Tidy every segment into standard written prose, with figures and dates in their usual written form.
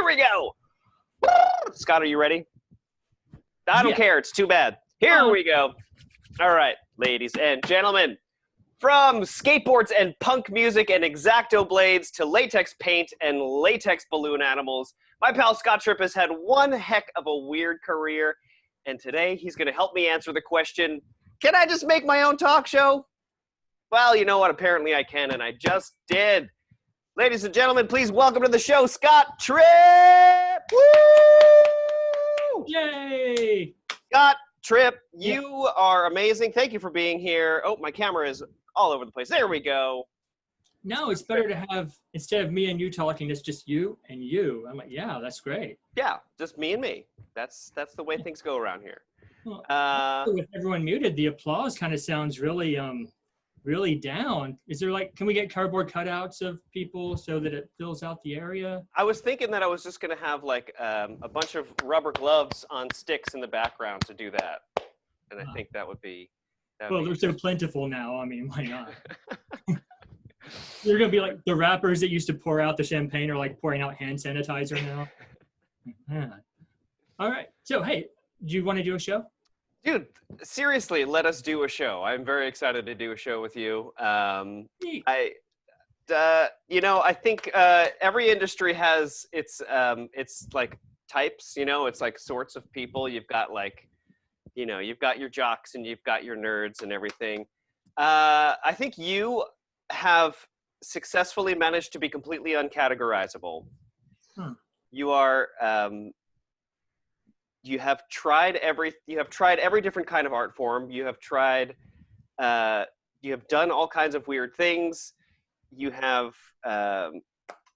we go. Scott, are you ready? I don't Yeah. care. It's too bad. Here we go. All right, ladies and gentlemen. From skateboards and punk music and X-Acto blades to latex paint and latex balloon animals, my pal Scott Tripp has had one heck of a weird career, and today he's going to help me answer the question, can I just make my own talk show? Well, you know what? Apparently I can, and I just did. Ladies and gentlemen, please welcome to the show, Scott Tripp! Woo! Yay! Scott Tripp, you are amazing. Thank you for being here. Oh, my camera is all over the place. There we go. No, it's better to have, instead of me and you talking, it's just you and you. I'm like, yeah, that's great. Yeah, just me and me. That's the way things go around here. Well, with everyone muted, the applause kind of sounds really, really down. Is there can we get cardboard cutouts of people so that it fills out the area? I was thinking that I was just going to have a bunch of rubber gloves on sticks in the background to do that. And I think that would be... Well, they're so plentiful now. I mean, why not? They're going to be like the rappers that used to pour out the champagne are pouring out hand sanitizer now. Yeah. All right. So, hey, do you want to do a show? Dude, seriously, let us do a show. I'm very excited to do a show with you. I think every industry has its types, it's like sorts of people. You've got you've got your jocks and you've got your nerds and everything. I think you have successfully managed to be completely uncategorizable. You are, you have tried every different kind of art form. You have done all kinds of weird things. You have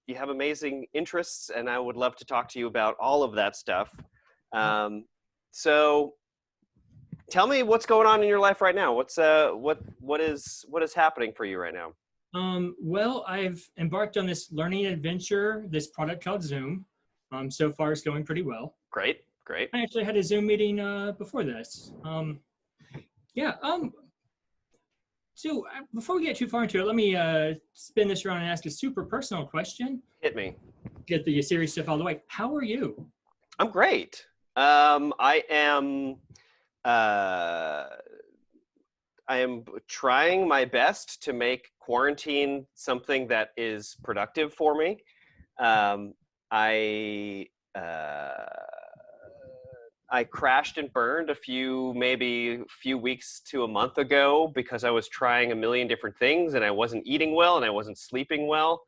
amazing interests, and I would love to talk to you about all of that stuff. So tell me what's going on in your life right now. What is happening for you right now? Well, I've embarked on this learning adventure, this product called Zoom. So far it's going pretty well. Great. I actually had a Zoom meeting before this. So before we get too far into it, let me spin this around and ask a super personal question. Hit me. Get the serious stuff out of the way. How are you? I'm great. I am trying my best to make quarantine something that is productive for me. I crashed and burned a few weeks to a month ago because I was trying a million different things and I wasn't eating well and I wasn't sleeping well.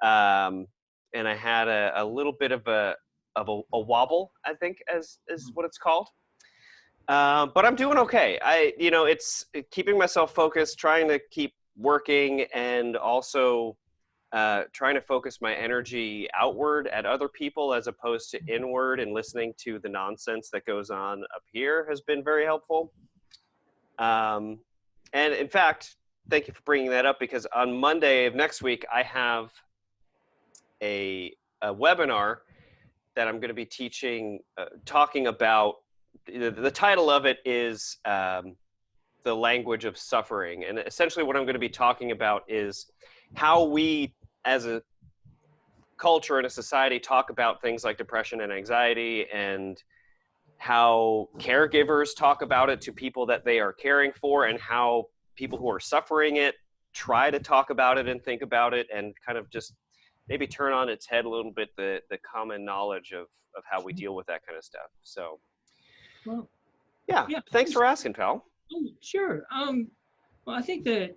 And I had a little bit of a wobble, I think is what it's called. But I'm doing okay. It's keeping myself focused, trying to keep working, and also trying to focus my energy outward at other people as opposed to inward, and listening to the nonsense that goes on up here has been very helpful. And in fact, thank you for bringing that up, because on Monday of next week, I have a webinar that I'm going to be teaching, talking about. The title of it is The Language of Suffering. And essentially what I'm going to be talking about is how we as a culture and a society talk about things like depression and anxiety, and how caregivers talk about it to people that they are caring for, and how people who are suffering it try to talk about it and think about it, and kind of just maybe turn on its head a little bit the common knowledge of how we deal with that kind of stuff. So well, yeah, thanks for asking, pal. Oh, sure. Well, I think that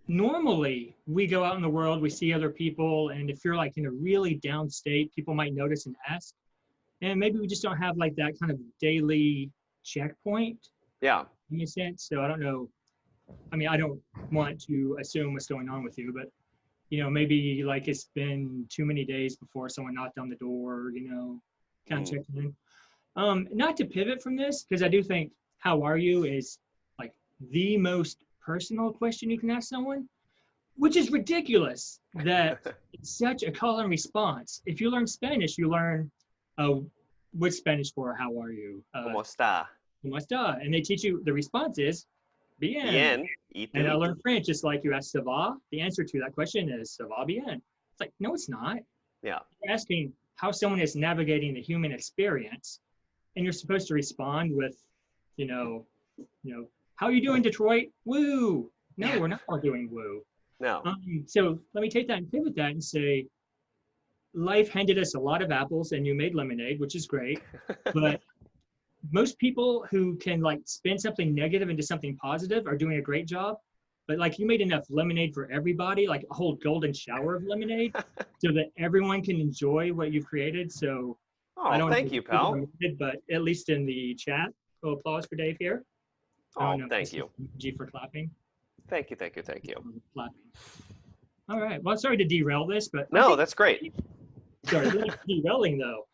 normally we go out in the world, we see other people, and if you're in a really down state, people might notice and ask. And maybe we just don't have that kind of daily checkpoint. Yeah. In a sense. So I don't know. I mean, I don't want to assume what's going on with you, but maybe it's been too many days before someone knocked on the door, kind of checking in. Not to pivot from this, because I do think how are you is the most personal question you can ask someone, which is ridiculous that it's such a call and response. If you learn Spanish, you learn what's Spanish for how are you? ¿Cómo está? ¿Cómo está? And they teach you the response is bien. Bien. And I learned French, just like you ask ça va, the answer to that question is ça va bien. It's no, it's not. Yeah. You're asking how someone is navigating the human experience, and you're supposed to respond with, you know, how are you doing, Detroit? Woo! No, Yeah. we're not all doing woo. No. So let me take that and pivot that and say, life handed us a lot of apples, and you made lemonade, which is great. But most people who can like spin something negative into something positive are doing a great job. But like you made enough lemonade for everybody, like a whole golden shower of lemonade, so that everyone can enjoy what you've created. So I Oh, don't thank you, pal. know, but at least in the chat, so applause for Dave here. I don't Oh, know. thank you. G for clapping. Thank you, thank you, thank you. Clapping. All right. Well, sorry to derail this, but I No, think, that's great. sorry, derailing though.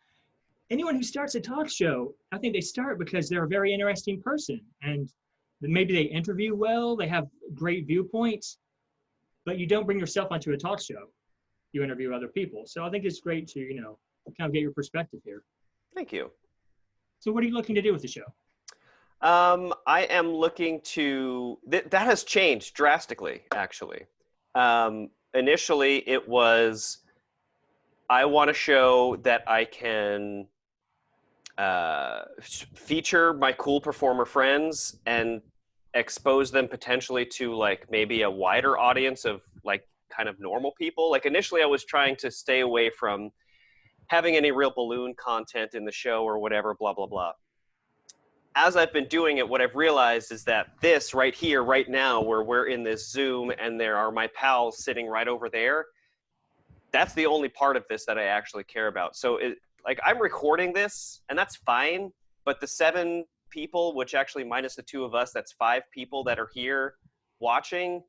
Anyone who starts a talk show, I think they start because they're a very interesting person, and maybe they interview well, they have great viewpoints, but you don't bring yourself onto a talk show. You interview other people. So I think it's great to, kind of get your perspective here. Thank you. So what are you looking to do with the show? I am looking to, that has changed drastically, actually. Initially, it was, I want a show that I can feature my cool performer friends and expose them potentially to like maybe a wider audience of like kind of normal people. Like initially I was trying to stay away from having any real balloon content in the show or whatever, blah, blah, blah. As I've been doing it, what I've realized is that this right here, right now, where we're in this Zoom and there are my pals sitting right over there, that's the only part of this that I actually care about. So like I'm recording this and that's fine, but the 7 people, which actually minus the 2 of us, that's 5 people that are here watching,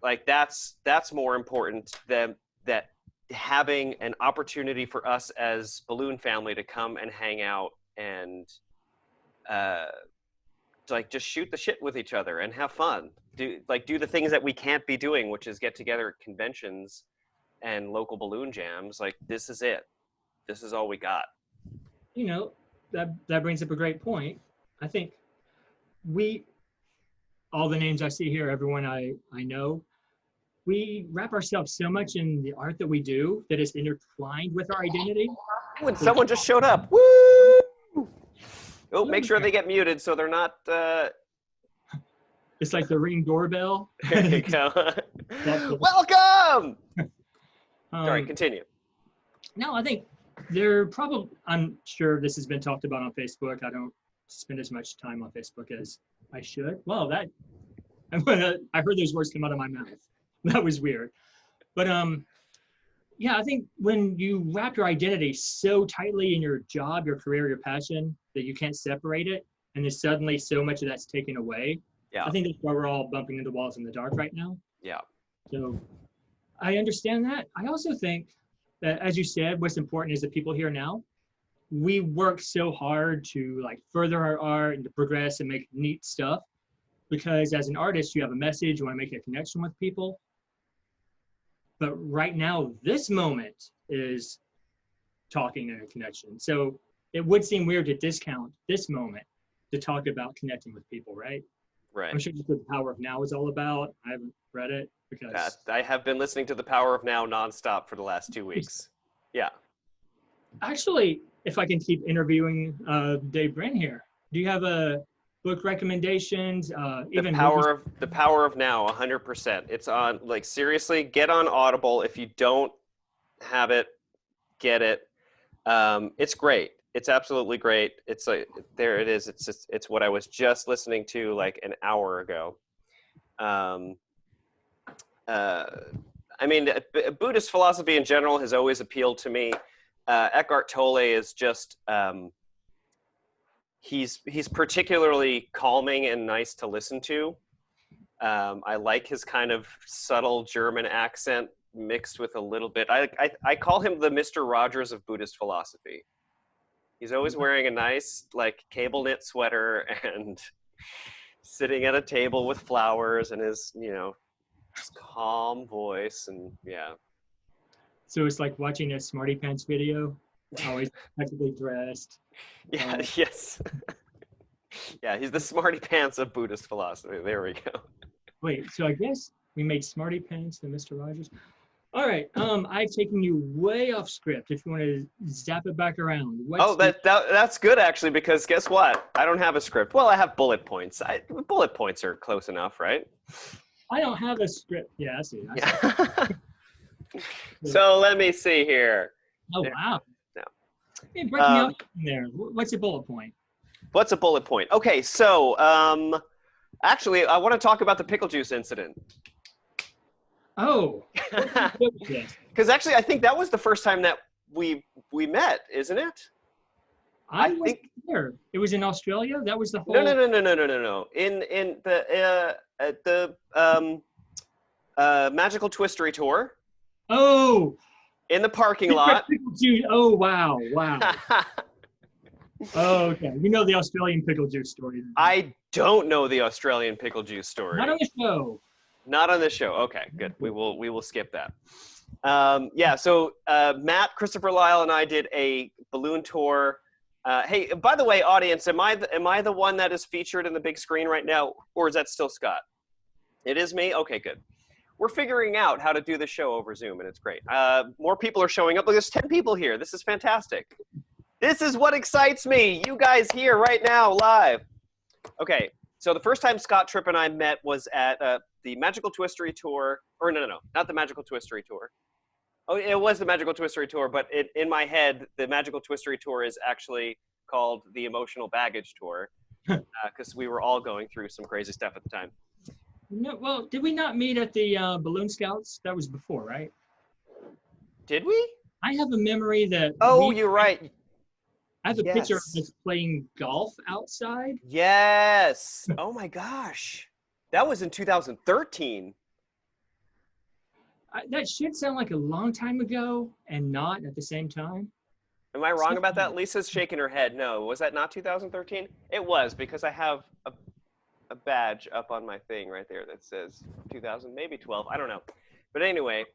like that's more important than that, having an opportunity for us as Balloon family to come and hang out and to like just shoot the shit with each other and have fun. Do the things that we can't be doing, which is get together at conventions and local balloon jams. Like this is it. This is all we got. That brings up a great point. I think all the names I see here, everyone I know, we wrap ourselves so much in the art that we do that is intertwined with our identity. When someone just showed up, woo! Oh, make sure they get muted so they're not. It's like the Ring doorbell. There you go. Welcome. Sorry, continue. No, I think I'm sure this has been talked about on Facebook. I don't spend as much time on Facebook as I should. Well, I heard those words come out of my mouth. That was weird. But yeah, I think when you wrap your identity so tightly in your job, your career, your passion, that you can't separate it, and then suddenly so much of that's taken away. Yeah. I think that's why we're all bumping into walls in the dark right now. Yeah. So I understand that. I also think that, as you said, what's important is the people here now. We work so hard to like further our art and to progress and make neat stuff, because as an artist, you have a message, you want to make a connection with people. But right now, this moment is talking and a connection. So it would seem weird to discount this moment to talk about connecting with people, right? Right. I'm sure that's what The Power of Now is all about. I haven't read it because I have been listening to The Power of Now nonstop for the last 2 weeks. Yeah. Actually, if I can keep interviewing Dave Brin here, do you have a book recommendations? The Power of Now, 100%. It's on, like, seriously, get on Audible. If you don't have it, get it. It's great. It's absolutely great. It's like, there it is. It's what I was just listening to like an hour ago. I mean, Buddhist philosophy in general has always appealed to me. Eckhart Tolle is just, he's particularly calming and nice to listen to. I like his kind of subtle German accent mixed with a little bit. I call him the Mr. Rogers of Buddhist philosophy. He's always wearing a nice like cable knit sweater and sitting at a table with flowers and his, just calm voice, and yeah. So it's like watching a Smarty Pants video, always technically dressed. Yeah, yes. Yeah, he's the Smarty Pants of Buddhist philosophy. There we go. Wait, so I guess we made Smarty Pants and Mr. Rogers. All right. I've taken you way off script. If you want to zap it back around, Oh, that's good actually, because guess what? I don't have a script. Well, I have bullet points. Bullet points are close enough, right? I don't have a script. Yeah, I see. I see. Yeah. So let me see here. Oh wow. No. Hey, break me out in there. What's a bullet point? What's a bullet point? Okay, so actually, I want to talk about the pickle juice incident. Oh. Because actually, I think that was the first time that we met, isn't it? I think there. It was in Australia. That was the whole. No. In the at the Magical Twistery tour. Oh. In the parking lot. Oh wow. Oh, okay. You know the Australian pickle juice story. Then. I don't know the Australian pickle juice story. Not on the show. Not on the show. Okay, good. We will skip that. Yeah. So Matt, Christopher Lyle, and I did a balloon tour. Hey, by the way, audience, am I the one that is featured in the big screen right now, or is that still Scott? It is me. Okay, good. We're figuring out how to do the show over Zoom, and it's great. More people are showing up. Look, there's 10 people here. This is fantastic. This is what excites me. You guys here right now, live. Okay, so the first time Scott, Tripp, and I met was at the Magical Twistery tour. Or no, not the Magical Twistery tour. Oh, it was the Magical Twistery tour, but in my head, the Magical Twistery tour is actually called the Emotional Baggage Tour, because we were all going through some crazy stuff at the time. No, well, did we not meet at the Balloon Scouts? That was before, right? Did we? I have a memory that. Oh, you're right. I have a picture of us playing golf outside. Yes. Oh my gosh. That was in 2013. That should sound like a long time ago and not at the same time. Am I wrong about that? Lisa's shaking her head. No. Was that not 2013? It was, because I have a badge up on my thing right there that says 2000, maybe 12. I don't know. But anyway,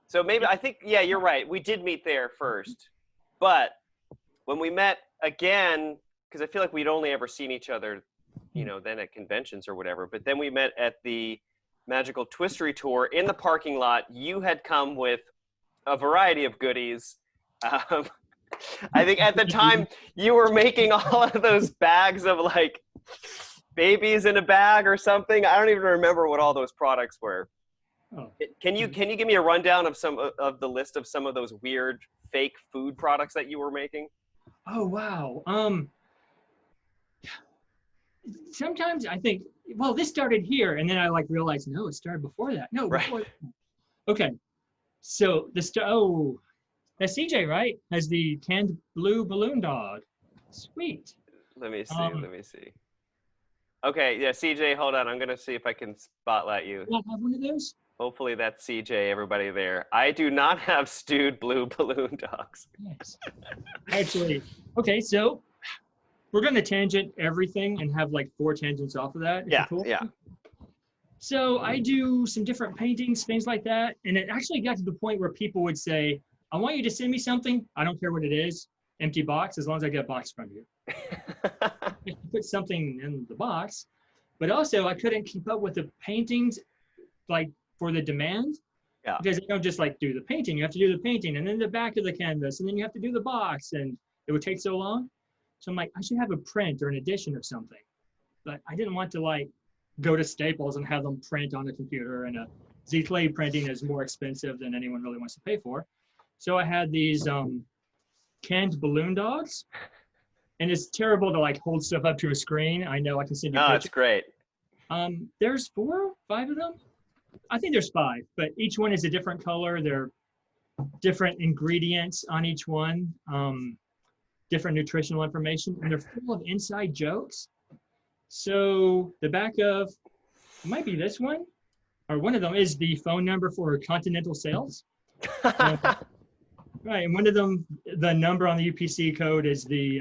so maybe, I think, yeah, you're right. We did meet there first. But when we met again, because I feel like we'd only ever seen each other, then at conventions or whatever. But then we met at the Magical Twistery tour in the parking lot. You had come with a variety of goodies. I think at the time you were making all of those bags of like babies in a bag or something. I don't even remember what all those products were. Oh. Can you give me a rundown of some of the list of some of those weird fake food products that you were making? Oh wow. Sometimes I think, well, this started here, and then I realized, no, it started before that. No, before that. Okay. So that's CJ, right? Has the canned blue balloon dog. Sweet. Let me see. Okay, yeah, CJ, hold on. I'm gonna see if I can spotlight you. Do I have one of those? Hopefully that's CJ, everybody there. I do not have stewed blue balloon dogs. Yes. Actually, okay, so we're going to tangent everything and have 4 tangents off of that. Yeah, cool. Yeah. So I do some different paintings, things like that. And it actually got to the point where people would say, I want you to send me something. I don't care what it is. Empty box, as long as I get a box from you. I put something in the box. But also, I couldn't keep up with the paintings, for the demand. Yeah. Because you don't just do the painting. You have to do the painting and then the back of the canvas. And then you have to do the box. And it would take so long. So I'm like, I should have a print or an edition of something. But I didn't want to go to Staples and have them print on a computer, and a Z-Clay printing is more expensive than anyone really wants to pay for. So I had these canned balloon dogs, and it's terrible to hold stuff up to a screen. I know, I can send you. Oh, it's great. There's 4, 5 of them. I think there's 5, but each one is a different color. They're different ingredients on each one. Different nutritional information, and they're full of inside jokes. So the back of, it might be this one, or one of them is the phone number for Continental Sales. Right, and one of them, the number on the UPC code is the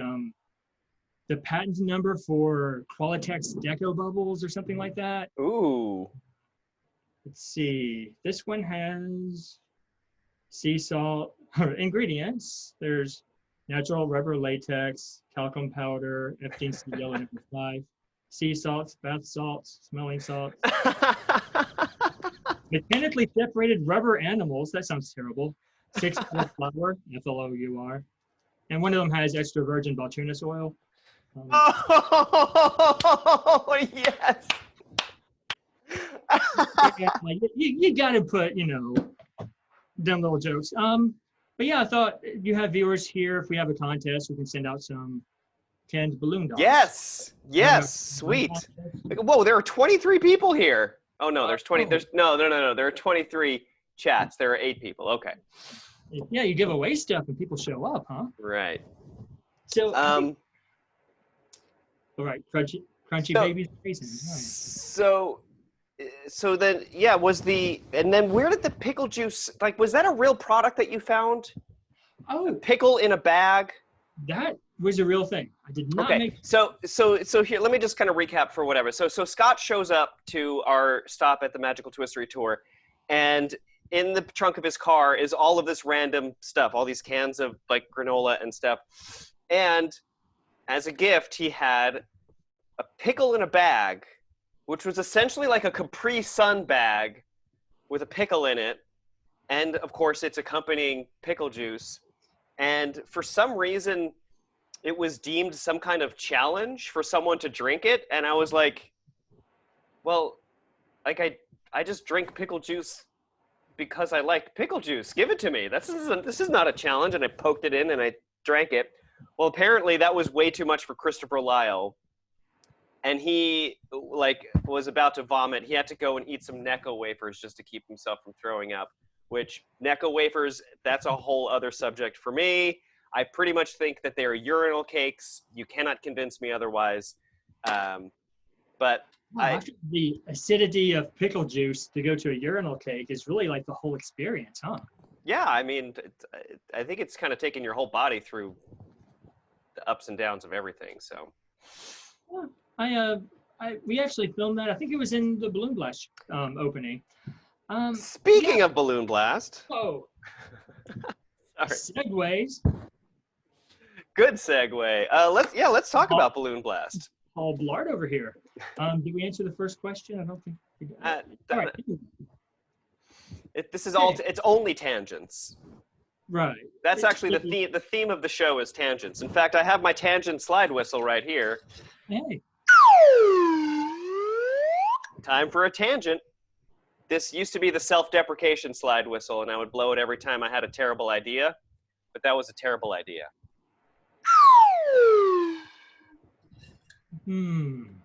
patent number for Qualitex Deco Bubbles or something like that. Ooh. Let's see, this one has sea salt ingredients. There's natural rubber latex, talcum powder, F-15 yellow number 5, sea salts, bath salts, smelling salts. Mechanically separated rubber animals. That sounds terrible. 6 cups flour, FLOUR. And one of them has extra virgin Balchunas oil. Oh, yes. Yeah, like, you got to put, dumb little jokes. But yeah, I thought you have viewers here. If we have a contest, we can send out some canned balloon dogs. Yes. Yes. Sweet. Whoa, there are 23 people here. Oh no, there's 20. There's no. There are 23 chats. There are 8 people. Okay. Yeah, you give away stuff and people show up, huh? Right. So. All right, crunchy babies raisins. Right. So then, yeah, and then where did the pickle juice, like, was that a real product that you found? Oh, a pickle in a bag? That was a real thing. I did not make. So here, let me just kind of recap for whatever. So Scott shows up to our stop at the Magical Twistery Tour, and in the trunk of his car is all of this random stuff, all these cans of like granola and stuff. And as a gift, he had a pickle in a bag, which was essentially like a Capri Sun bag with a pickle in it, and of course its accompanying pickle juice. And for some reason, it was deemed some kind of challenge for someone to drink it, and I was like, well, like I just drink pickle juice because I like pickle juice. Give it to me. This is not a challenge. And I poked it in and I drank it. Well, apparently that was way too much for Christopher Lyle. And he was about to vomit. He had to go and eat some Necco wafers just to keep himself from throwing up, which Necco wafers, that's a whole other subject for me. I pretty much think that they are urinal cakes. You cannot convince me otherwise. But the acidity of pickle juice to go to a urinal cake is really like the whole experience, huh? Yeah, I mean, I think it's kind of taking your whole body through the ups and downs of everything. So, yeah, we actually filmed that. I think it was in the Balloon Blast opening. Speaking of Balloon Blast. Oh. Segways. Good segue. Let's talk about Balloon Blast. Paul Blart over here. Did we answer the first question? I don't think. All right. It's only tangents. Right. That's actually the theme of the show is tangents. In fact, I have my tangent slide whistle right here. Hey. Time for a tangent. This used to be the self-deprecation slide whistle, and I would blow it every time I had a terrible idea, but that was a terrible idea. And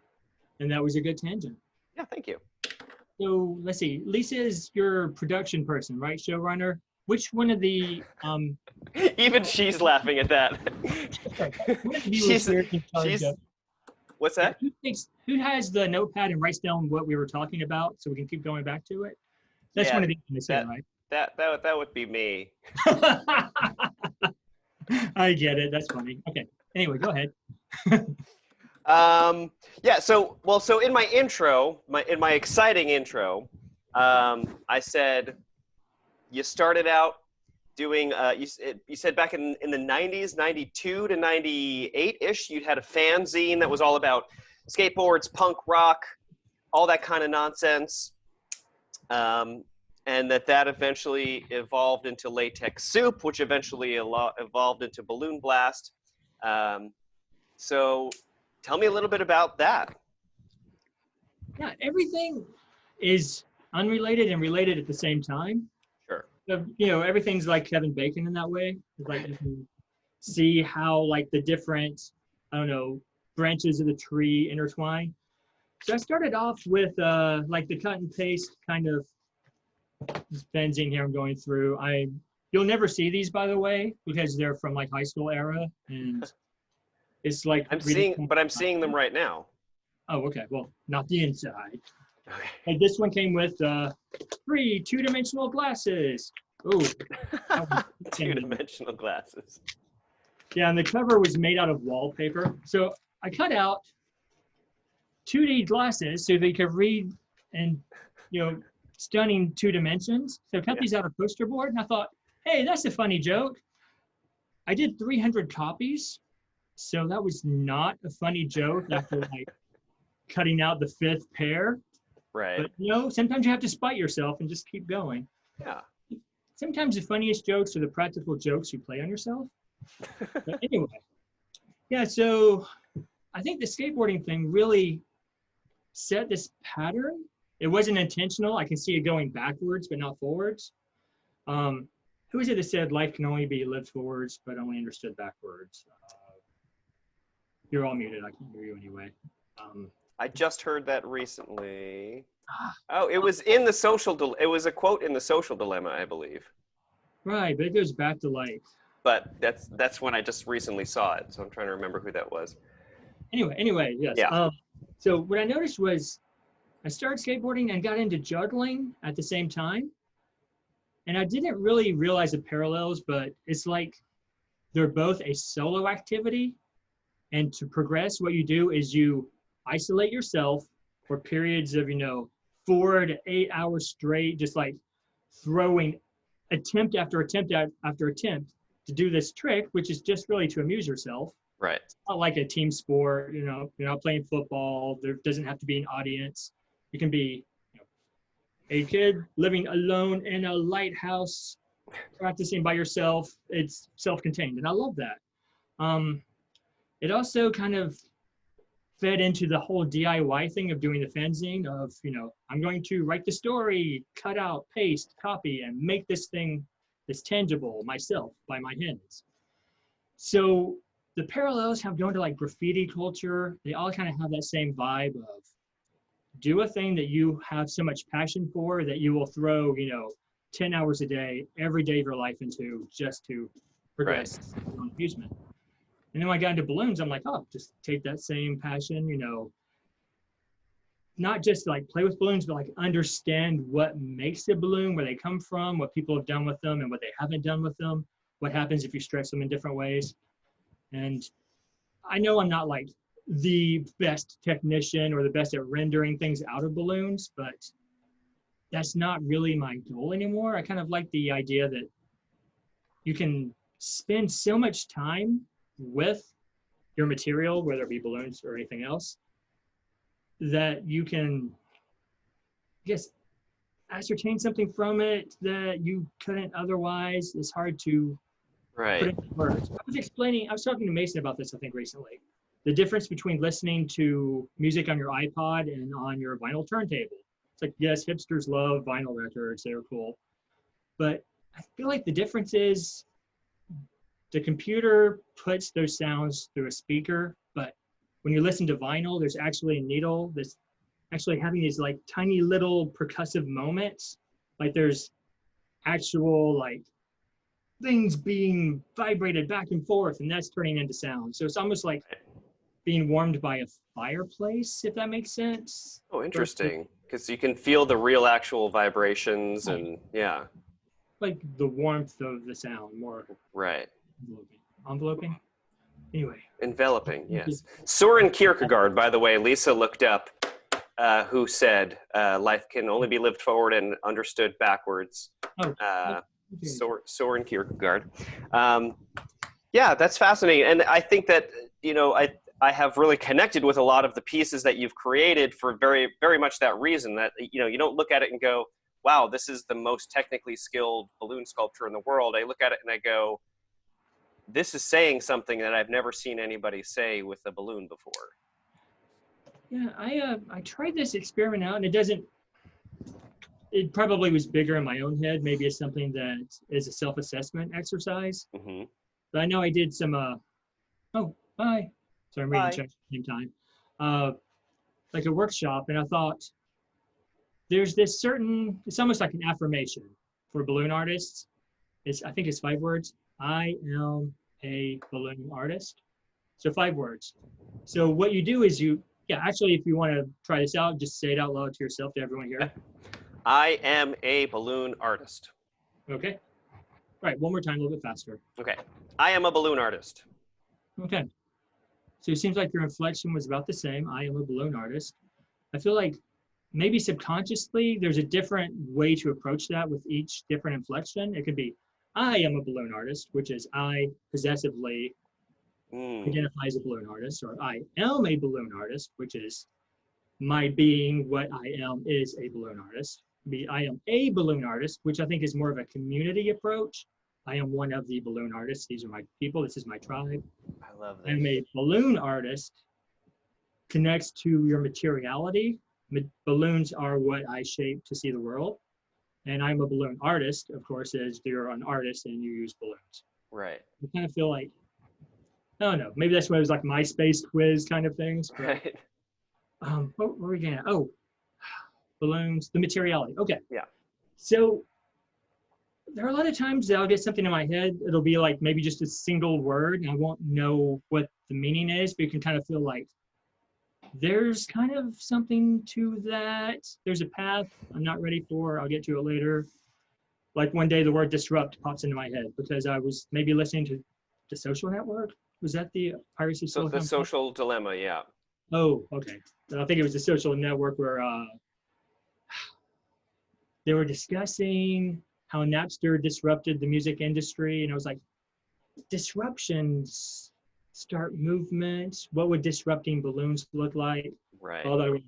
that was a good tangent. Yeah, thank you. So let's see. Lisa is your production person, right? Showrunner. Which one of the Even she's laughing at that. What's that? Who has the notepad and writes down what we were talking about so we can keep going back to it? That's one of the things to say, right? That would be me. I get it. That's funny. Okay. Anyway, go ahead. So in my intro, in my exciting intro, I said you started out doing you said back in the 90s, 92 to 98-ish, you had a fanzine that was all about skateboards, punk rock, all that kind of nonsense. And that eventually evolved into Latex Soup, which eventually evolved into Balloon Blast. So tell me a little bit about that. Yeah, everything is unrelated and related at the same time. Sure. So, everything's like Kevin Bacon in that way. It's like you can see how like the different, branches of the tree intertwine. So I started off with like the cut and paste kind of benzene here I'm going through. You'll never see these, by the way, because they're from like high school era, and it's like I'm seeing them right now. Oh, okay. Well, not the inside. Okay. And this one came with 3 2-dimensional glasses. Oh, 2-dimensional glasses. Yeah, and the cover was made out of wallpaper. So I cut out 2D glasses so they could read in, stunning 2 dimensions. So I cut these out of poster board, and I thought, hey, that's a funny joke. I did 300 copies, so that was not a funny joke after like cutting out the 5th pair. Right. But you know, sometimes you have to spite yourself and just keep going. Yeah. Sometimes the funniest jokes are the practical jokes you play on yourself. But anyway, yeah, so I think the skateboarding thing really set this pattern. It wasn't intentional. I can see it going backwards, but not forwards. Um, who is it that said life can only be lived forwards, but only understood backwards? You're all muted. I can't hear you anyway. I just heard that recently. Ah, Oh, it was in the it was a quote in the Social Dilemma, I believe. right, but it goes back to like. But that's when I just recently saw it, so I'm trying to remember who that was. Anyway, yes. Yeah. So what I noticed was I started skateboarding and got into juggling at the same time. And I didn't really realize the parallels, but it's like they're both a solo activity. And to progress, what you do is you isolate yourself for periods of, 4 to 8 hours straight, just like throwing attempt after attempt after attempt to do this trick, which is just really to amuse yourself. Right. It's not like a team sport, you're not playing football. There doesn't have to be an audience. You can be a kid living alone in a lighthouse, practicing by yourself. It's self-contained, and I love that. It also kind of fed into the whole DIY thing of doing the fanzine of, I'm going to write the story, cut out, paste, copy, and make this thing this tangible myself by my hands. So the parallels have gone to like graffiti culture. They all kind of have that same vibe of do a thing that you have so much passion for that you will throw, 10 hours a day, every day of your life into just to progress on amusement. And then when I got into balloons, I'm like, oh, just take that same passion, not just like play with balloons, but like understand what makes a balloon, where they come from, what people have done with them and what they haven't done with them, what happens if you stretch them in different ways. And I know I'm not like the best technician or the best at rendering things out of balloons, but that's not really my goal anymore. I kind of like the idea that you can spend so much time with your material, whether it be balloons or anything else, that you can, I guess, ascertain something from it that you couldn't otherwise. It's hard to put into words. I was talking to Mason about this, I think, recently. The difference between listening to music on your iPod and on your vinyl turntable. It's like, yes, hipsters love vinyl records, they're cool. But I feel like the difference is the computer puts those sounds through a speaker, but when you listen to vinyl, there's actually a needle that's actually having these like tiny little percussive moments. Like there's actual like things being vibrated back and forth, and that's turning into sound. So it's almost like being warmed by a fireplace, if that makes sense. Oh, interesting. Because you can feel the real actual vibrations and yeah. Like the warmth of the sound more. Right. Enveloping? Anyway. Enveloping, yes. Soren Kierkegaard, by the way, Lisa looked up, who said life can only be lived forward and understood backwards. Soren Kierkegaard. Yeah, that's fascinating. And I think that, I have really connected with a lot of the pieces that you've created for very, very much that reason that, you don't look at it and go, wow, this is the most technically skilled balloon sculpture in the world. I look at it and I go, this is saying something that I've never seen anybody say with a balloon before. Yeah, I tried this experiment out, and it probably was bigger in my own head. Maybe it's something that is a self-assessment exercise. Mm-hmm. But I know I did some, oh, bye. So I'm reading checks at the same time. Like a workshop, and I thought, there's this certain, it's almost like an affirmation for balloon artists. I think it's 5 words. I am a balloon artist. So 5 words. So what you do is actually, if you want to try this out, just say it out loud to yourself, to everyone here. I am a balloon artist. Okay. All right, one more time, a little bit faster. Okay. I am a balloon artist. Okay. So it seems like your inflection was about the same. I am a balloon artist. I feel like maybe subconsciously there's a different way to approach that with each different inflection. It could be, I am a balloon artist, which is I possessively identify as a balloon artist, or I am a balloon artist, which is my being what I am is a balloon artist. I am a balloon artist, which I think is more of a community approach. I am one of the balloon artists. These are my people. This is my tribe. I love I'm this. a balloon artist connects to your materiality. Balloons are what I shape to see the world. And I'm a balloon artist, of course, as you're an artist and you use balloons. Right. I kind of feel like, I don't know, maybe that's why it was like MySpace quiz kind of things. But, Right. what were we getting at? Oh, balloons, the materiality. Okay. Yeah. So there are a lot of times that I'll get something in my head. It'll be like maybe just a single word and I won't know what the meaning is, but you can kind of feel like there's kind of something to that. There's a path I'm not ready for. I'll get to it later. Like one day the word disrupt pops into my head because I was maybe listening to The Social Network. Was that the Piracy So the Silicon? social dilemma, yeah. Oh, okay. I think it was The Social Network where they were discussing how Napster disrupted the music industry. And I was like, disruptions start movements. What would disrupting balloons look like? Right. All that,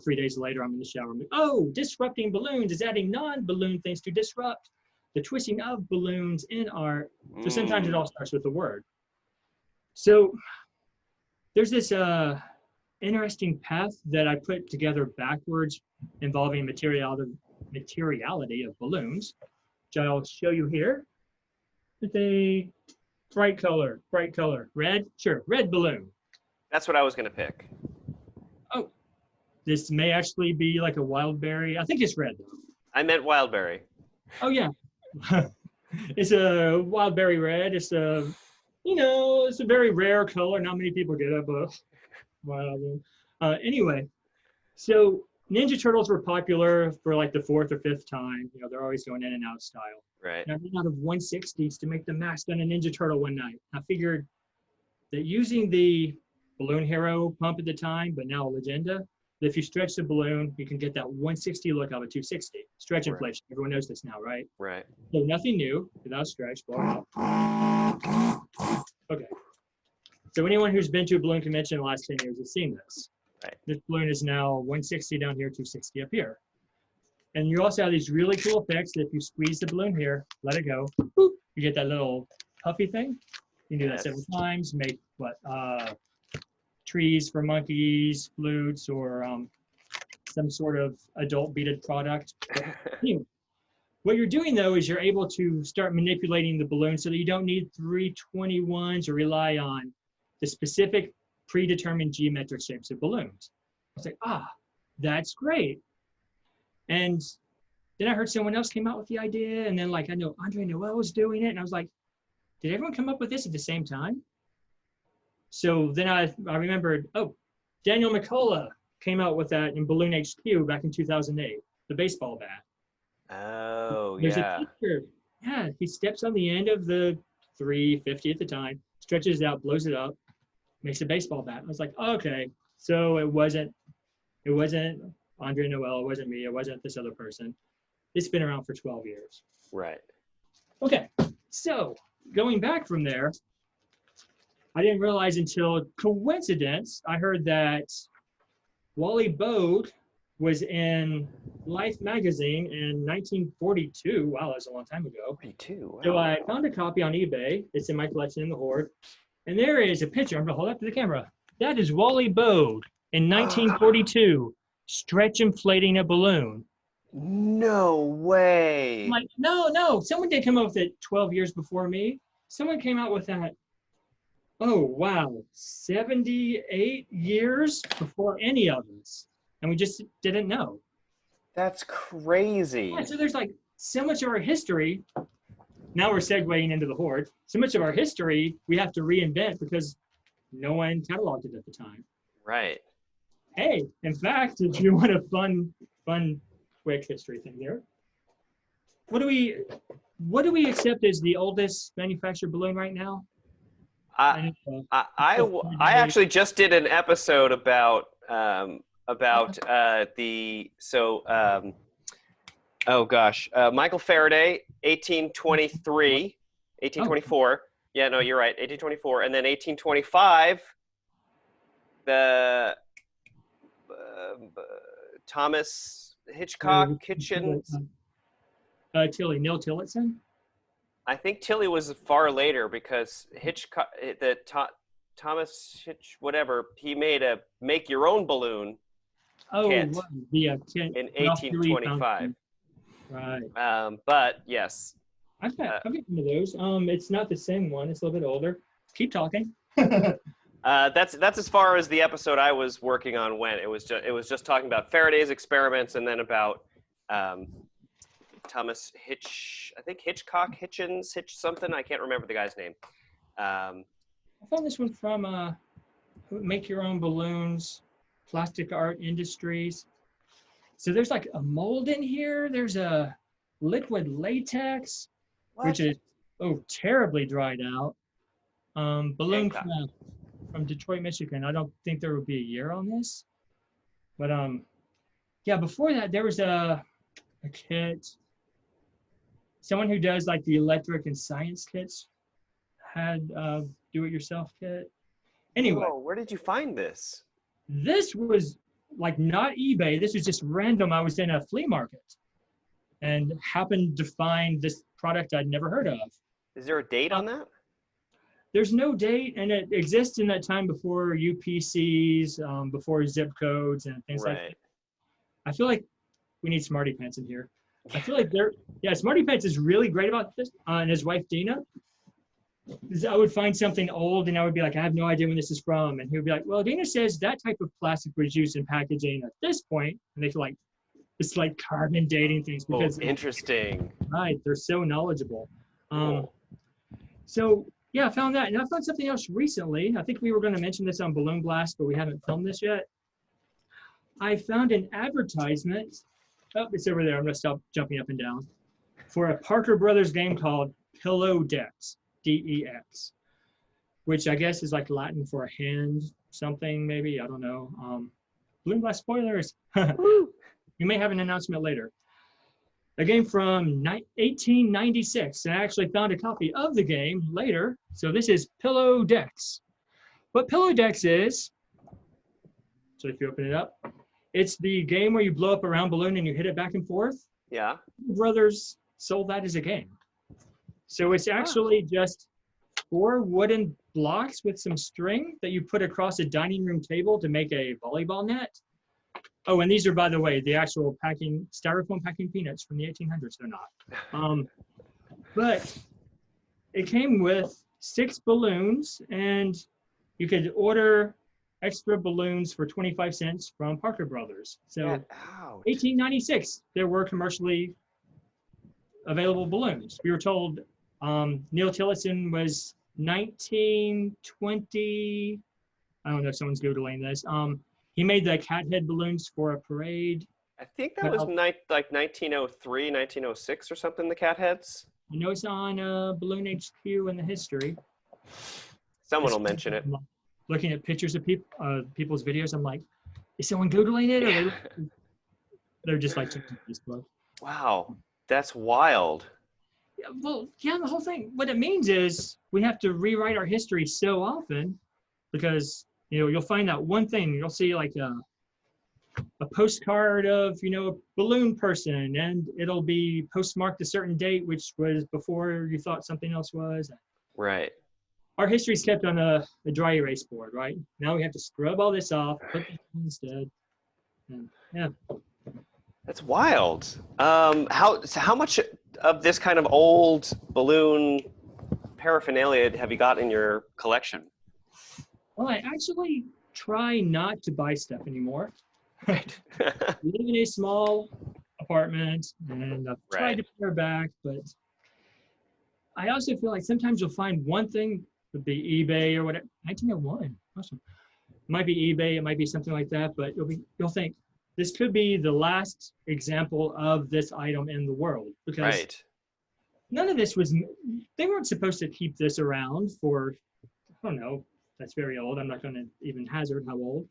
3 days later, I'm in the shower. I'm like, oh, disrupting balloons is adding non-balloon things to disrupt the twisting of balloons in art. So sometimes it all starts with the word. So there's this interesting path that I put together backwards involving materiality of balloons, which I'll show you here. With a bright color, red, sure, red balloon. That's what I was going to pick. Oh, this may actually be like a wild berry. I think it's red though. I meant wildberry. Oh yeah, it's a wild berry red. It's it's a very rare color. Not many people get it, but anyway, so Ninja Turtles were popular for like the fourth or fifth time. They're always going in and out of style. Right. And I ran out of 160s to make the mask on a Ninja Turtle one night. I figured that using the Balloon Hero pump at the time, but now a Legenda, that if you stretch the balloon, you can get that 160 look of a 260. Stretch inflation. Everyone knows this now, right? Right. So nothing new without stretch. Okay. So anyone who's been to a balloon convention in the last 10 years has seen this. Right. This balloon is now 160 down here, 260 up here. And you also have these really cool effects that if you squeeze the balloon here, let it go, boop, you get that little puffy thing. You can do that several times, make trees for monkeys, flutes, or some sort of adult beaded product. Anyway, what you're doing though is you're able to start manipulating the balloon so that you don't need 321s or rely on the specific predetermined geometric shapes of balloons. I was like, that's great. And then I heard someone else came out with the idea, and then I know Andre Noel was doing it, and I was like, did everyone come up with this at the same time? So then I remembered, Daniel McCullough came out with that in Balloon HQ back in 2008, the baseball bat. Oh, There's yeah. a picture. Yeah, he steps on the end of the 350 at the time, stretches it out, blows it up, makes a baseball bat. I was like, okay, so it wasn't Andre Noel, it wasn't me, it wasn't this other person. It's been around for 12 years. Right. Okay, so going back from there, I didn't realize until coincidence, I heard that Wally Bode was in Life magazine in 1942. Wow, that was a long time ago. 42. Wow. So I found a copy on eBay. It's in my collection in the Hoard. And there is a picture. I'm going to hold up to the camera. That is Wally Bode in 1942, stretch inflating a balloon. No way. I'm like, no. Someone did come up with it 12 years before me. Someone came out with that. Oh, wow. 78 years before any of us. And we just didn't know. That's crazy. Yeah, so there's so much of our history. Now we're segueing into the Hoard. So much of our history we have to reinvent because no one cataloged it at the time. Right. Hey, in fact, if you want a fun, quick history thing there, what do we accept as the oldest manufactured balloon right now? I actually just did an episode about Michael Faraday, 1824. Yeah, no, you're right, 1824, and then 1825. Thomas Uh, Hitchcock Hitchens. Neil Tillotson. I think Tilly was far later because Hitchcock, Thomas Hitch, whatever, he made a make your own balloon Oh, kit right. The in Ralph Dewey 1825. Foundation. Right. But yes, I've got one of those. It's not the same one. It's a little bit older. Keep talking. that's as far as the episode I was working on went. It was just talking about Faraday's experiments and then about Thomas Hitchcock Hitchens Hitch something. I can't remember the guy's name. I found this one from Make Your Own Balloons, Plastic Art Industries. So there's like a mold in here. There's a liquid latex, which is terribly dried out. Balloon craft from Detroit, Michigan. I don't think there would be a year on this, but yeah. Before that, there was a kit. Someone who does like the electric and science kits had do-it-yourself kit. Anyway, where did you find this? this was like not eBay. This was just random. I was in a flea market and happened to find this product I'd never heard of. Is there a date on that? There's no date, and it exists in that time before UPCs, before zip codes and things like that. I feel like we need Smarty Pants in here. I feel like Smarty Pants is really great about this, and his wife Dina. I would find something old and I would be like, I have no idea when this is from. And he would be like, well, Dina says that type of plastic was used in packaging at this point. And they feel like, it's like carbon dating things because interesting. Right. They're so knowledgeable. So yeah, I found that. And I found something else recently. I think we were going to mention this on Balloon Blast, but we haven't filmed this yet. I found an advertisement. Oh, it's over there. I'm going to stop jumping up and down. For a Parker Brothers game called Pillow Dex. DEX, which I guess is like Latin for a hand something, maybe. I don't know. Balloon Blast spoilers. You may have an announcement later. A game from 1896. And I actually found a copy of the game later. So this is Pillow Dex. What Pillow Dex is, so if you open it up, it's the game where you blow up a round balloon and you hit it back and forth. Yeah. Brothers sold that as a game. So it's actually just 4 wooden blocks with some string that you put across a dining room table to make a volleyball net. Oh, and these are, by the way, the actual styrofoam packing peanuts from the 1800s. They're not. But it came with 6 balloons, and you could order extra balloons for 25 cents from Parker Brothers. So 1896, there were commercially available balloons. We were told Neil Tillotson was 1920. I don't know if someone's Googling this. He made the cat head balloons for a parade. I think that was like 1903, 1906 or something, the cat heads. I know it's on Balloon HQ in the history. Someone will mention it. Looking at pictures of people's videos, I'm like, is someone Googling it? Or they're just like checking Facebook. Wow, that's wild. Well, yeah, the whole thing. What it means is we have to rewrite our history so often because, you'll find that one thing. You'll see like a postcard of, a balloon person, and it'll be postmarked a certain date, which was before you thought something else was. Right. Our history's kept on a dry erase board, right? Now we have to scrub all this off, put this on instead. And, yeah. That's wild. How much of this kind of old balloon paraphernalia have you got in your collection? Well, I actually try not to buy stuff anymore. Right. We live in a small apartment, and I've tried to pare back, but I also feel like sometimes you'll find one thing, would be eBay or whatever. 1901, awesome. It might be eBay, it might be something like that, but you'll think, this could be the last example of this item in the world because none of this they weren't supposed to keep this around for, I don't know, that's very old. I'm not going to even hazard how old.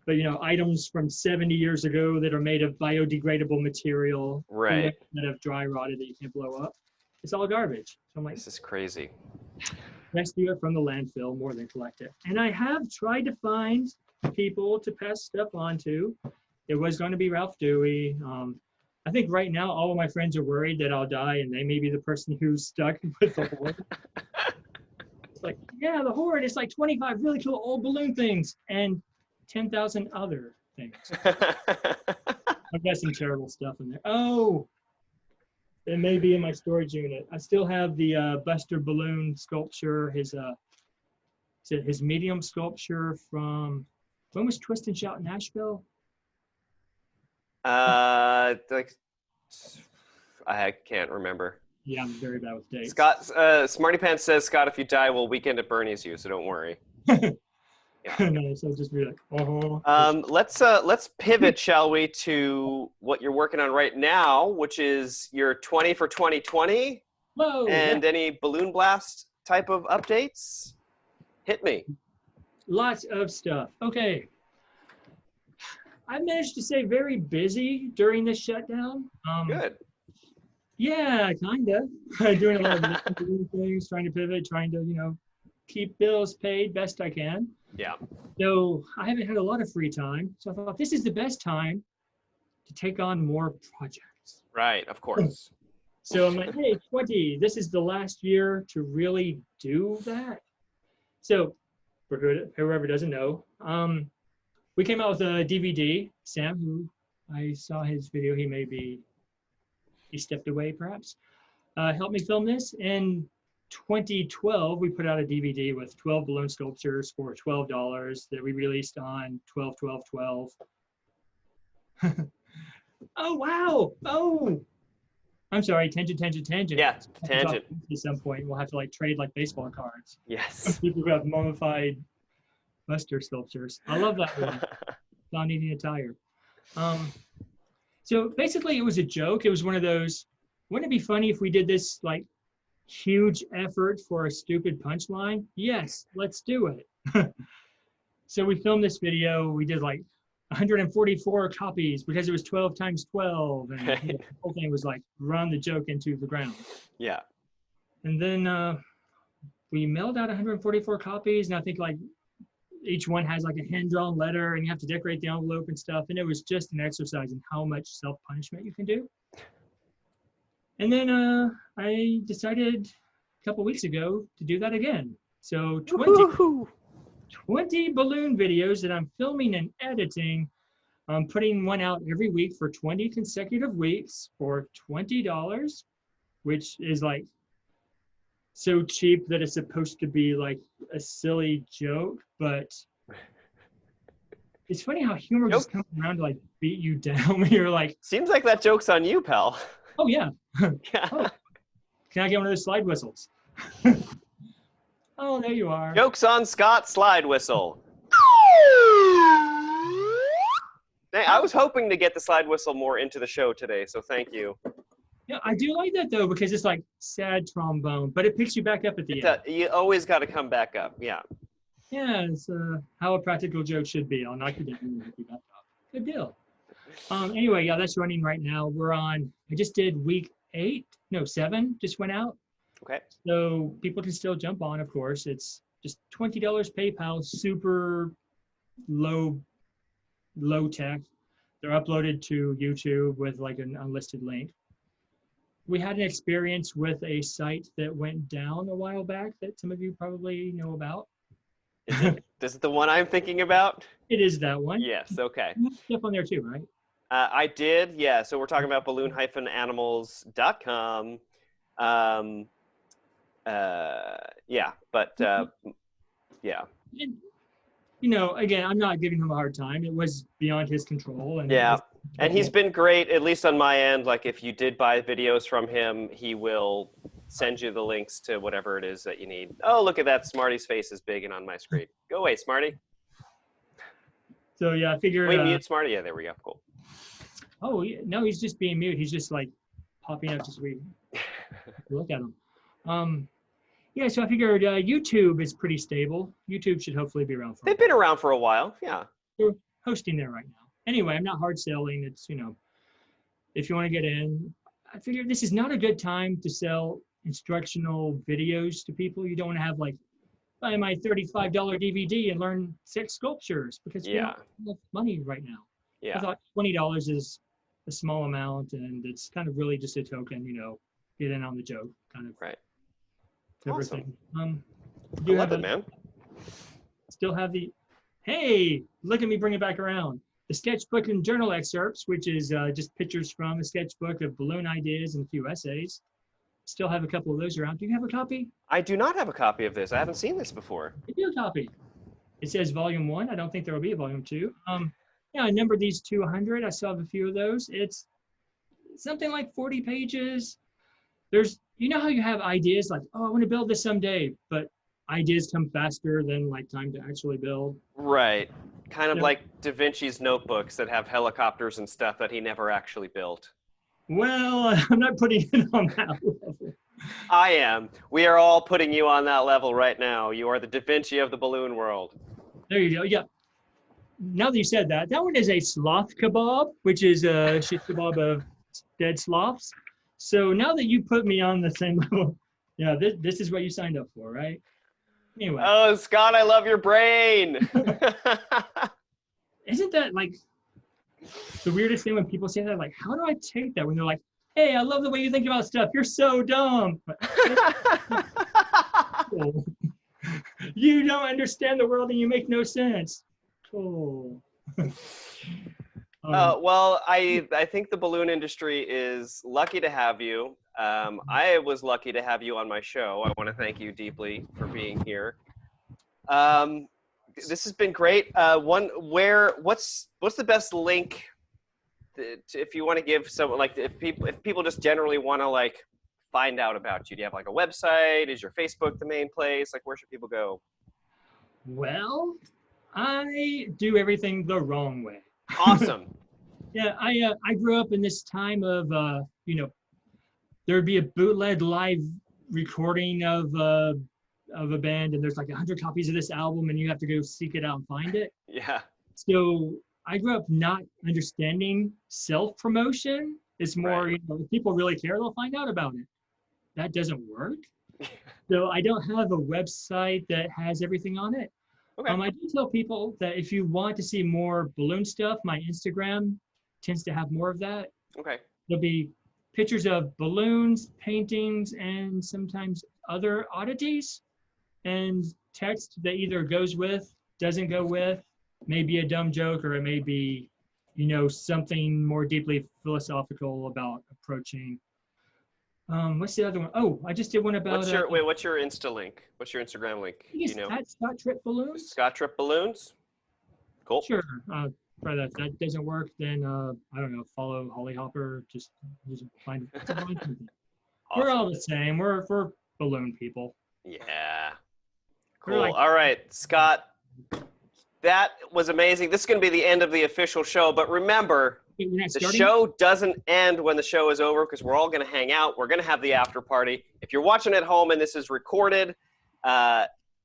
But, items from 70 years ago that are made of biodegradable material that have dry rotted that you can't blow up. It's all garbage. So I'm like, this is crazy. rescue it from the landfill more than collect it. And I have tried to find people to pass stuff on to. It was going to be Ralph Dewey. I think right now all of my friends are worried that I'll die and they may be the person who's stuck with the horde. It's like, yeah, the horde is like 25 really cool old balloon things and 10,000 other things. I've got some terrible stuff in there. Oh, it may be in my storage unit. I still have the Buster balloon sculpture, his medium sculpture from, when was Twist and Shout in Nashville? Like, I can't remember. Yeah, I'm very bad with dates. Scott, Smarty Pants says, Scott, if you die, we'll weekend at Bernie's you, so don't worry. No, so just be like, let's pivot, shall we, to what you're working on right now, which is your 20 for 2020. Whoa, and any Balloon Blast type of updates. Hit me. Lots of stuff. Okay. I managed to stay very busy during this shutdown. Good. Yeah, kind of. Doing a lot of things, trying to pivot, trying to, keep bills paid best I can. Yeah. So I haven't had a lot of free time. So I thought this is the best time to take on more projects. Right, of course. So I'm like, hey, 20, this is the last year to really do that. So for whoever doesn't know, we came out with a DVD. Sam, who I saw his video, he stepped away perhaps, helped me film this. In 2012, we put out a DVD with 12 balloon sculptures for $12 that we released on 12/12/12. Oh, wow. Oh, I'm sorry. Tangent. Yeah, tangent. At some point, we'll have to trade baseball cards. Yes. People who have mummified Buster sculptures. I love that one. Not eating a tire. So basically, it was a joke. It was one of those, wouldn't it be funny if we did this huge effort for a stupid punchline? Yes, let's do it. So we filmed this video. We did 144 copies because it was 12 times 12. And the whole thing was run the joke into the ground. Yeah. And then we mailed out 144 copies. And I think each one has a hand-drawn letter and you have to decorate the envelope and stuff. And it was just an exercise in how much self-punishment you can do. And then I decided a couple weeks ago to do that again. So 20 balloon videos that I'm filming and editing. I'm putting one out every week for 20 consecutive weeks for $20, which is so cheap that it's supposed to be a silly joke, but it's funny how humor just comes around to beat you down when you're seems like that joke's on you, pal. Oh yeah. Yeah. Oh, can I get one of those slide whistles? Oh, there you are. Joke's on Scott, slide whistle. Hey, I was hoping to get the slide whistle more into the show today, so thank you. Yeah, I do like that though, because it's sad trombone, but it picks you back up at the end. You always got to come back up, yeah. Yeah, it's how a practical joke should be. I'll knock you down and pick you back up. Good deal. Anyway, yeah, that's running right now. I just did week 7 just went out. Okay. So people can still jump on, of course. It's just $20 PayPal, super low tech. They're uploaded to YouTube with an unlisted link. We had an experience with a site that went down a while back that some of you probably know about. Is it the one I'm thinking about? It is that one. Yes, okay. You have stuff on there too, right? I did, yeah. So we're talking about balloon-animals.com. Yeah, but yeah. And, again, I'm not giving him a hard time. It was beyond his control. And yeah, and he's been great, at least on my end. If you did buy videos from him, he will send you the links to whatever it is that you need. Oh, look at that. Smarty's face is big and on my screen. Go away, Smarty. So, yeah, I figured... Wait, mute Smarty. Yeah, there we go. Cool. Oh, yeah, no, he's just being mute. He's just popping up just look at him. Yeah, so I figured YouTube is pretty stable. YouTube should hopefully be around for They've been around for a while, yeah. We're hosting there right now. Anyway, I'm not hard selling. It's, if you want to get in, I figured this is not a good time to sell instructional videos to people. You don't want to have like, buy my $35 DVD and learn 6 sculptures because we Yeah. don't have money right now. I Yeah. thought $20 is a small amount, and it's kind of really just a token, get in on the joke kind of Right. everything. I love it, man. Still have the, hey, look at me bring it back around. The sketchbook and journal excerpts, which is just pictures from a sketchbook of balloon ideas and a few essays. Still have a couple of those around. Do you have a copy? I do not have a copy of this. I haven't seen this before. I do a copy. It says volume 1. I don't think there will be a volume 2. Yeah, I numbered these to 100. I still have a few of those. It's something like 40 pages. There's, how you have ideas like, oh, I want to build this someday, but ideas come faster than like time to actually build. Right. Kind of Yeah. like Da Vinci's notebooks that have helicopters and stuff that he never actually built. Well, I'm not putting it on that level. I am. We are all putting you on that level right now. You are the Da Vinci of the balloon world. There you go. Yeah. Now that you said that, that one is a sloth kebab, which is a shish kebab of dead sloths. So now that you put me on the same level, yeah, this is what you signed up for, right? Anyway. Oh, Scott, I love your brain. Isn't that like the weirdest thing when people say that? Like, how do I take that when they're like, hey, I love the way you think about stuff. You're so dumb. You don't understand the world and you make no sense. Cool. Well, I think the balloon industry is lucky to have you. I was lucky to have you on my show. I want to thank you deeply for being here. This has been great. What's the best link if you want to give someone, like, if people just generally want to like find out about you? Do you have like a website? Is your Facebook the main place? Like, where should people go? Well, I do everything the wrong way. Awesome. Yeah, I grew up in this time of there'd be a bootleg live recording of a band, and there's like 100 copies of this album, and you have to go seek it out and find it. Yeah. So I grew up not understanding self-promotion. It's more, Right. If people really care, they'll find out about it. That doesn't work. So I don't have a website that has everything on it. Okay. I do tell people that if you want to see more balloon stuff, my Instagram tends to have more of that. Okay. There'll be pictures of balloons, paintings, and sometimes other oddities, and text that either goes with, doesn't go with, maybe a dumb joke, or it may be, something more deeply philosophical about approaching. What's the other one? Oh, I just did one about. What's your Insta link? What's your Instagram link? I think it's Scott Tripp Balloons. Scott Tripp Balloons. Cool. Sure. Try that. If that doesn't work, then I don't know. Follow Holly Hopper. Just find something. Awesome. We're all the same. We're balloon people. Yeah. We're Cool. like- All right, Scott. That was amazing. This is going to be the end of the official show, but remember, We're not the starting? show doesn't end when the show is over, because we're all going to hang out. We're going to have the after party. If you're watching at home and this is recorded,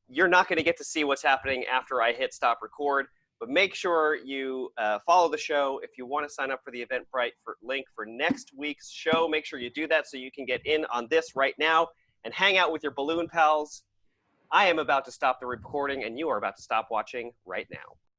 you're not going to get to see what's happening after I hit stop record. But make sure you follow the show. If you want to sign up for the Eventbrite link for next week's show, make sure you do that so you can get in on this right now and hang out with your balloon pals. I am about to stop the recording, and you are about to stop watching right now.